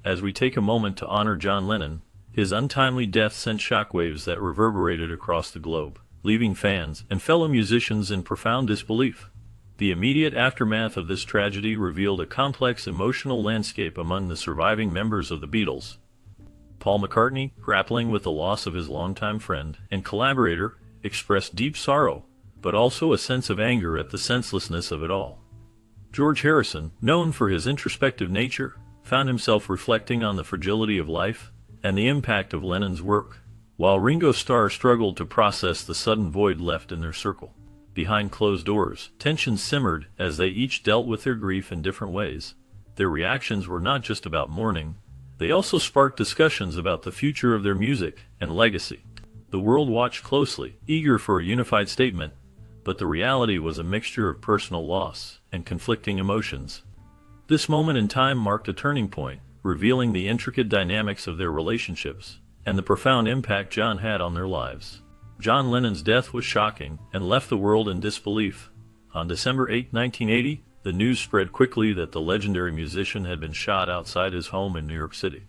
As we take a moment to honor John Lennon, his untimely death sent shockwaves that reverberated across the globe, leaving fans and fellow musicians in profound disbelief. The immediate aftermath of this tragedy revealed a complex emotional landscape among the surviving members of the Beatles. Paul McCartney, grappling with the loss of his longtime friend and collaborator, expressed deep sorrow, but also a sense of anger at the senselessness of it all. George Harrison, known for his introspective nature, found himself reflecting on the fragility of life and the impact of Lennon's work, while Ringo Starr struggled to process the sudden void left in their circle. Behind closed doors, tension simmered as they each dealt with their grief in different ways. Their reactions were not just about mourning, they also sparked discussions about the future of their music and legacy. The world watched closely, eager for a unified statement, but the reality was a mixture of personal loss and conflicting emotions. This moment in time marked a turning point, revealing the intricate dynamics of their relationships and the profound impact John had on their lives. John Lennon's death was shocking and left the world in disbelief. On December 8, 1980, the news spread quickly that the legendary musician had been shot outside his home in New York City.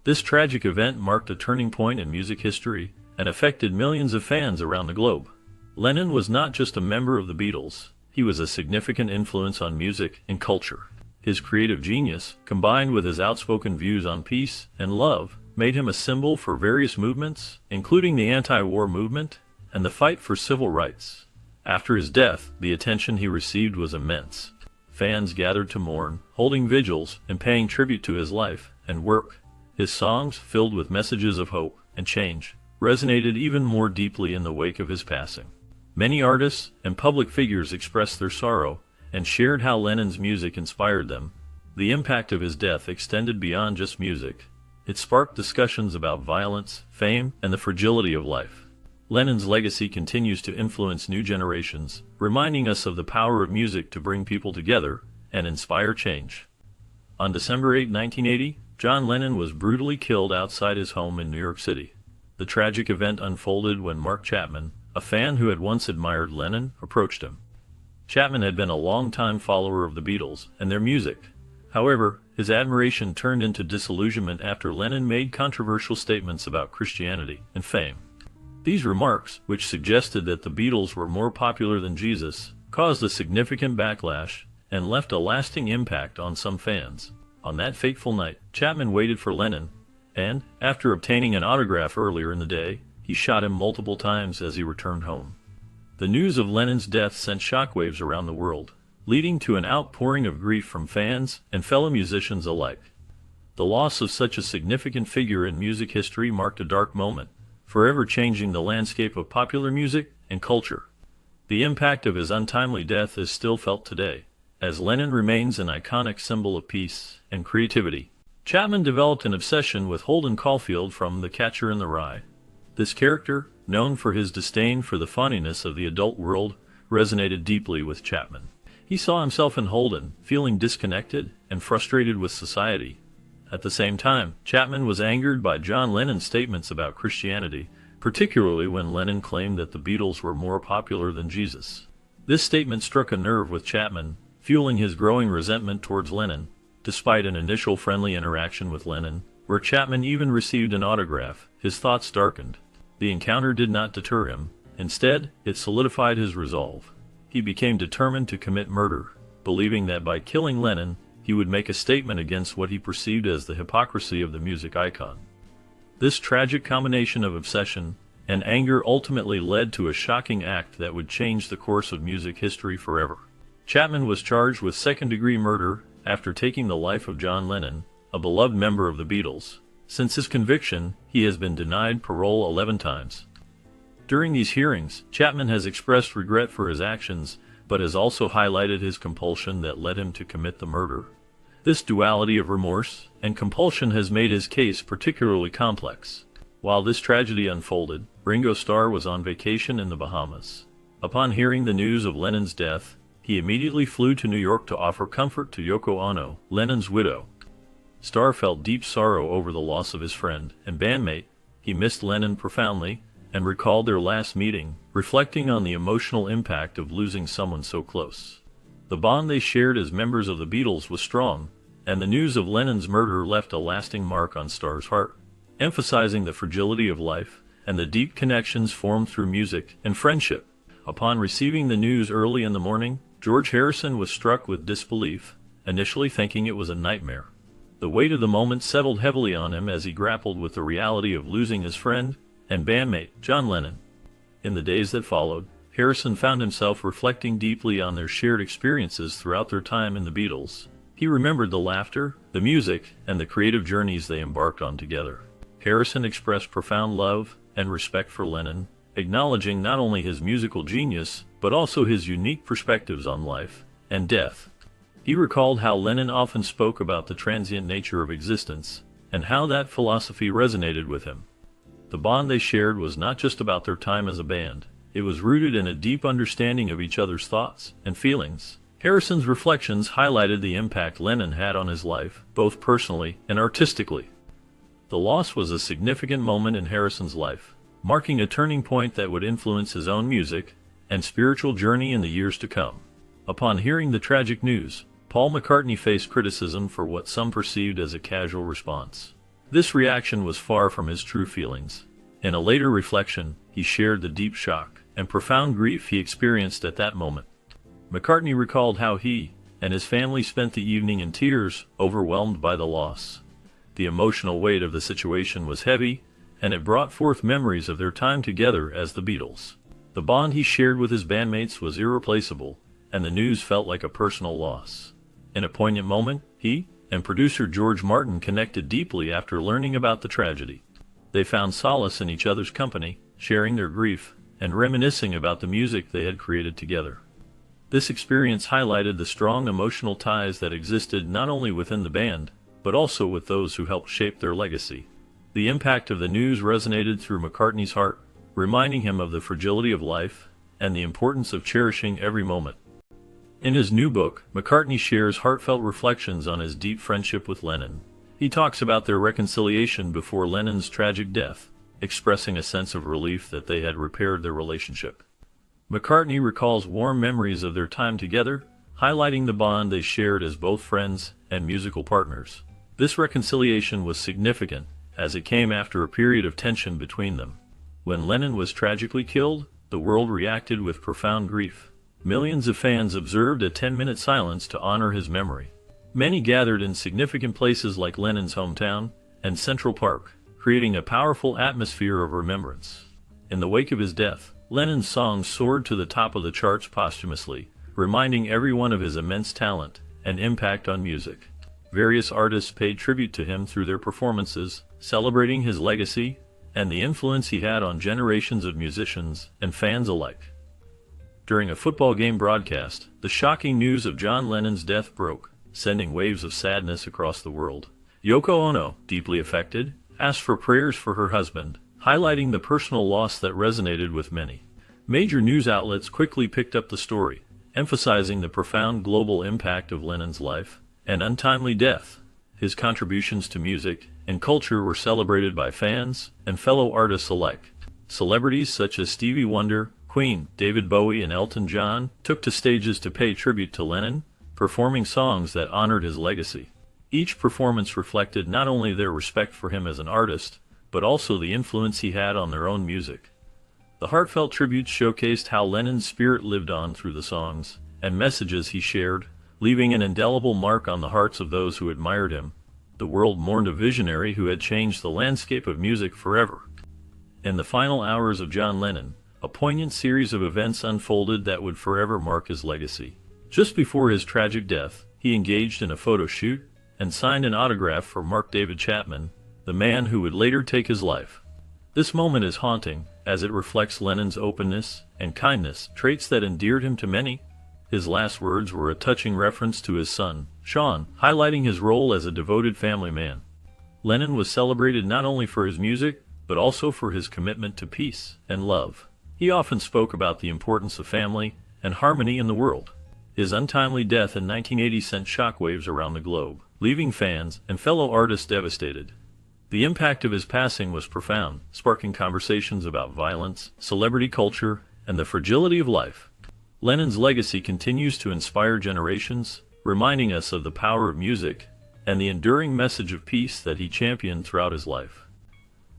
This tragic event marked a turning point in music history and affected millions of fans around the globe. Lennon was not just a member of the Beatles, he was a significant influence on music and culture. His creative genius, combined with his outspoken views on peace and love, made him a symbol for various movements, including the anti-war movement and the fight for civil rights. After his death, the attention he received was immense. Fans gathered to mourn, holding vigils and paying tribute to his life and work. His songs, filled with messages of hope and change, resonated even more deeply in the wake of his passing. Many artists and public figures expressed their sorrow and shared how Lennon's music inspired them. The impact of his death extended beyond just music. It sparked discussions about violence, fame, and the fragility of life. Lennon's legacy continues to influence new generations, reminding us of the power of music to bring people together and inspire change. On December 8, 1980, John Lennon was brutally killed outside his home in New York City. The tragic event unfolded when Mark Chapman, a fan who had once admired Lennon, approached him. Chapman had been a longtime follower of the Beatles and their music. However, his admiration turned into disillusionment after Lennon made controversial statements about Christianity and fame. These remarks, which suggested that the Beatles were more popular than Jesus, caused a significant backlash and left a lasting impact on some fans. On that fateful night, Chapman waited for Lennon, and, after obtaining an autograph earlier in the day, he shot him multiple times as he returned home. The news of Lennon's death sent shockwaves around the world, leading to an outpouring of grief from fans and fellow musicians alike. The loss of such a significant figure in music history marked a dark moment, forever changing the landscape of popular music and culture. The impact of his untimely death is still felt today, as Lennon remains an iconic symbol of peace and creativity. Chapman developed an obsession with Holden Caulfield from The Catcher in the Rye. This character, known for his disdain for the funniness of the adult world, resonated deeply with Chapman. He saw himself in Holden, feeling disconnected and frustrated with society. At the same time, Chapman was angered by John Lennon's statements about Christianity, particularly when Lennon claimed that the Beatles were more popular than Jesus. This statement struck a nerve with Chapman, fueling his growing resentment towards Lennon. Despite an initial friendly interaction with Lennon, where Chapman even received an autograph, his thoughts darkened. The encounter did not deter him. Instead, it solidified his resolve. He became determined to commit murder, believing that by killing Lennon, he would make a statement against what he perceived as the hypocrisy of the music icon. This tragic combination of obsession and anger ultimately led to a shocking act that would change the course of music history forever. Chapman was charged with second-degree murder after taking the life of John Lennon, a beloved member of the Beatles. Since his conviction, he has been denied parole 11 times. During these hearings, Chapman has expressed regret for his actions, but has also highlighted his compulsion that led him to commit the murder. This duality of remorse and compulsion has made his case particularly complex. While this tragedy unfolded, Ringo Starr was on vacation in the Bahamas. Upon hearing the news of Lennon's death, he immediately flew to New York to offer comfort to Yoko Ono, Lennon's widow. Starr felt deep sorrow over the loss of his friend and bandmate. He missed Lennon profoundly and recalled their last meeting, reflecting on the emotional impact of losing someone so close. The bond they shared as members of the Beatles was strong, and the news of Lennon's murder left a lasting mark on Starr's heart, emphasizing the fragility of life and the deep connections formed through music and friendship. Upon receiving the news early in the morning, George Harrison was struck with disbelief, initially thinking it was a nightmare. The weight of the moment settled heavily on him as he grappled with the reality of losing his friend and bandmate, John Lennon. In the days that followed, Harrison found himself reflecting deeply on their shared experiences throughout their time in the Beatles. He remembered the laughter, the music, and the creative journeys they embarked on together. Harrison expressed profound love and respect for Lennon, acknowledging not only his musical genius, but also his unique perspectives on life and death. He recalled how Lennon often spoke about the transient nature of existence, and how that philosophy resonated with him. The bond they shared was not just about their time as a band, it was rooted in a deep understanding of each other's thoughts and feelings. Harrison's reflections highlighted the impact Lennon had on his life, both personally and artistically. The loss was a significant moment in Harrison's life, marking a turning point that would influence his own music and spiritual journey in the years to come. Upon hearing the tragic news, Paul McCartney faced criticism for what some perceived as a casual response. This reaction was far from his true feelings. In a later reflection, he shared the deep shock and profound grief he experienced at that moment. McCartney recalled how he and his family spent the evening in tears, overwhelmed by the loss. The emotional weight of the situation was heavy, and it brought forth memories of their time together as the Beatles. The bond he shared with his bandmates was irreplaceable, and the news felt like a personal loss. In a poignant moment, he and producer George Martin connected deeply after learning about the tragedy. They found solace in each other's company, sharing their grief and reminiscing about the music they had created together. This experience highlighted the strong emotional ties that existed not only within the band, but also with those who helped shape their legacy. The impact of the news resonated through McCartney's heart, reminding him of the fragility of life and the importance of cherishing every moment. In his new book, McCartney shares heartfelt reflections on his deep friendship with Lennon. He talks about their reconciliation before Lennon's tragic death, expressing a sense of relief that they had repaired their relationship. McCartney recalls warm memories of their time together, highlighting the bond they shared as both friends and musical partners. This reconciliation was significant, as it came after a period of tension between them. When Lennon was tragically killed, the world reacted with profound grief. Millions of fans observed a 10-minute silence to honor his memory. Many gathered in significant places like Lennon's hometown and Central Park, creating a powerful atmosphere of remembrance. In the wake of his death, Lennon's songs soared to the top of the charts posthumously, reminding everyone of his immense talent and impact on music. Various artists paid tribute to him through their performances, celebrating his legacy and the influence he had on generations of musicians and fans alike. During a football game broadcast, the shocking news of John Lennon's death broke, sending waves of sadness across the world. Yoko Ono, deeply affected, asked for prayers for her husband, highlighting the personal loss that resonated with many. Major news outlets quickly picked up the story, emphasizing the profound global impact of Lennon's life and untimely death. His contributions to music and culture were celebrated by fans and fellow artists alike. Celebrities such as Stevie Wonder, Queen, David Bowie, and Elton John took to stages to pay tribute to Lennon, performing songs that honored his legacy. Each performance reflected not only their respect for him as an artist, but also the influence he had on their own music. The heartfelt tributes showcased how Lennon's spirit lived on through the songs and messages he shared, leaving an indelible mark on the hearts of those who admired him. The world mourned a visionary who had changed the landscape of music forever. In the final hours of John Lennon, a poignant series of events unfolded that would forever mark his legacy. Just before his tragic death, he engaged in a photo shoot and signed an autograph for Mark David Chapman, the man who would later take his life. This moment is haunting, as it reflects Lennon's openness and kindness, traits that endeared him to many. His last words were a touching reference to his son, Sean, highlighting his role as a devoted family man. Lennon was celebrated not only for his music, but also for his commitment to peace and love. He often spoke about the importance of family and harmony in the world. His untimely death in 1980 sent shockwaves around the globe, leaving fans and fellow artists devastated. The impact of his passing was profound, sparking conversations about violence, celebrity culture, and the fragility of life. Lennon's legacy continues to inspire generations, reminding us of the power of music and the enduring message of peace that he championed throughout his life.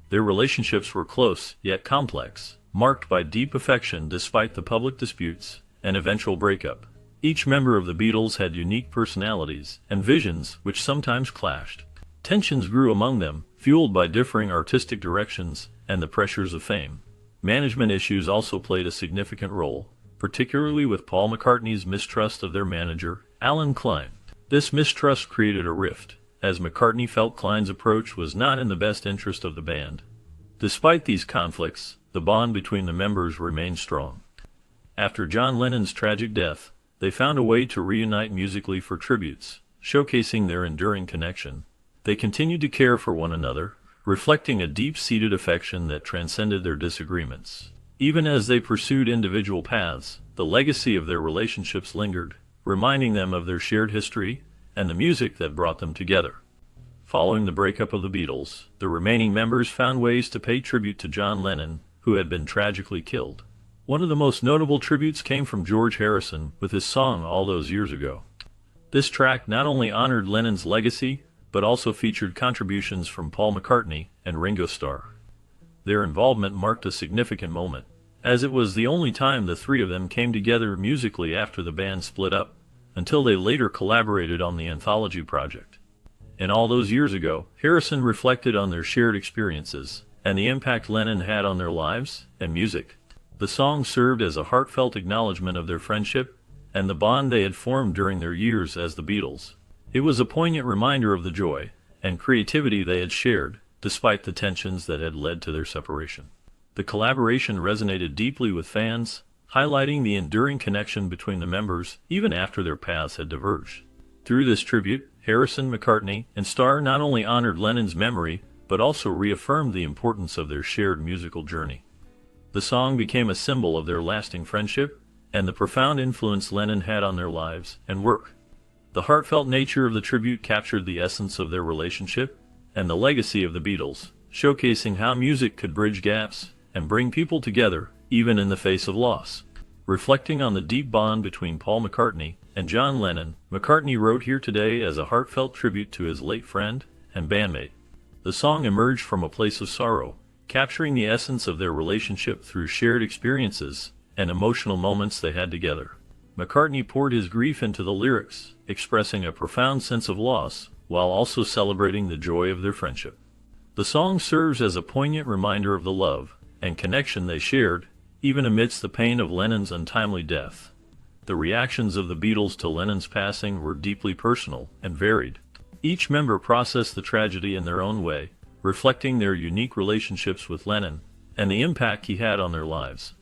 Their relationships were close, yet complex, marked by deep affection despite the public disputes and eventual breakup. Each member of the Beatles had unique personalities and visions which sometimes clashed. Tensions grew among them, fueled by differing artistic directions and the pressures of fame. Management issues also played a significant role, particularly with Paul McCartney's mistrust of their manager, Alan Klein. This mistrust created a rift, as McCartney felt Klein's approach was not in the best interest of the band. Despite these conflicts, the bond between the members remained strong. After John Lennon's tragic death, they found a way to reunite musically for tributes, showcasing their enduring connection. They continued to care for one another, reflecting a deep-seated affection that transcended their disagreements. Even as they pursued individual paths, the legacy of their relationships lingered, reminding them of their shared history and the music that brought them together. Following the breakup of the Beatles, the remaining members found ways to pay tribute to John Lennon, who had been tragically killed. One of the most notable tributes came from George Harrison with his song All Those Years Ago. This track not only honored Lennon's legacy, but also featured contributions from Paul McCartney and Ringo Starr. Their involvement marked a significant moment, as it was the only time the three of them came together musically after the band split up, until they later collaborated on the anthology project. And All Those Years Ago, Harrison reflected on their shared experiences and the impact Lennon had on their lives and music. The song served as a heartfelt acknowledgement of their friendship and the bond they had formed during their years as the Beatles. It was a poignant reminder of the joy and creativity they had shared, despite the tensions that had led to their separation. The collaboration resonated deeply with fans, highlighting the enduring connection between the members even after their paths had diverged. Through this tribute, Harrison, McCartney, and Starr not only honored Lennon's memory, but also reaffirmed the importance of their shared musical journey. The song became a symbol of their lasting friendship and the profound influence Lennon had on their lives and work. The heartfelt nature of the tribute captured the essence of their relationship and the legacy of the Beatles, showcasing how music could bridge gaps and bring people together, even in the face of loss. Reflecting on the deep bond between Paul McCartney and John Lennon, McCartney wrote Here Today as a heartfelt tribute to his late friend and bandmate. The song emerged from a place of sorrow, capturing the essence of their relationship through shared experiences and emotional moments they had together. McCartney poured his grief into the lyrics, expressing a profound sense of loss, while also celebrating the joy of their friendship. The song serves as a poignant reminder of the love and connection they shared, even amidst the pain of Lennon's untimely death. The reactions of the Beatles to Lennon's passing were deeply personal and varied. Each member processed the tragedy in their own way, reflecting their unique relationships with Lennon and the impact he had on their lives.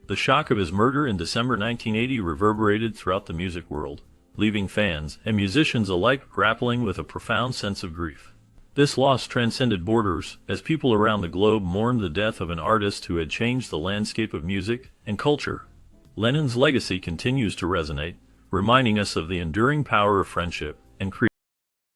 The shock of his murder in December 1980 reverberated throughout the music world, leaving fans and musicians alike grappling with a profound sense of grief. This loss transcended borders, as people around the globe mourned the death of an artist who had changed the landscape of music and culture. Lennon's legacy continues to resonate, reminding us of the enduring power of friendship and creativity.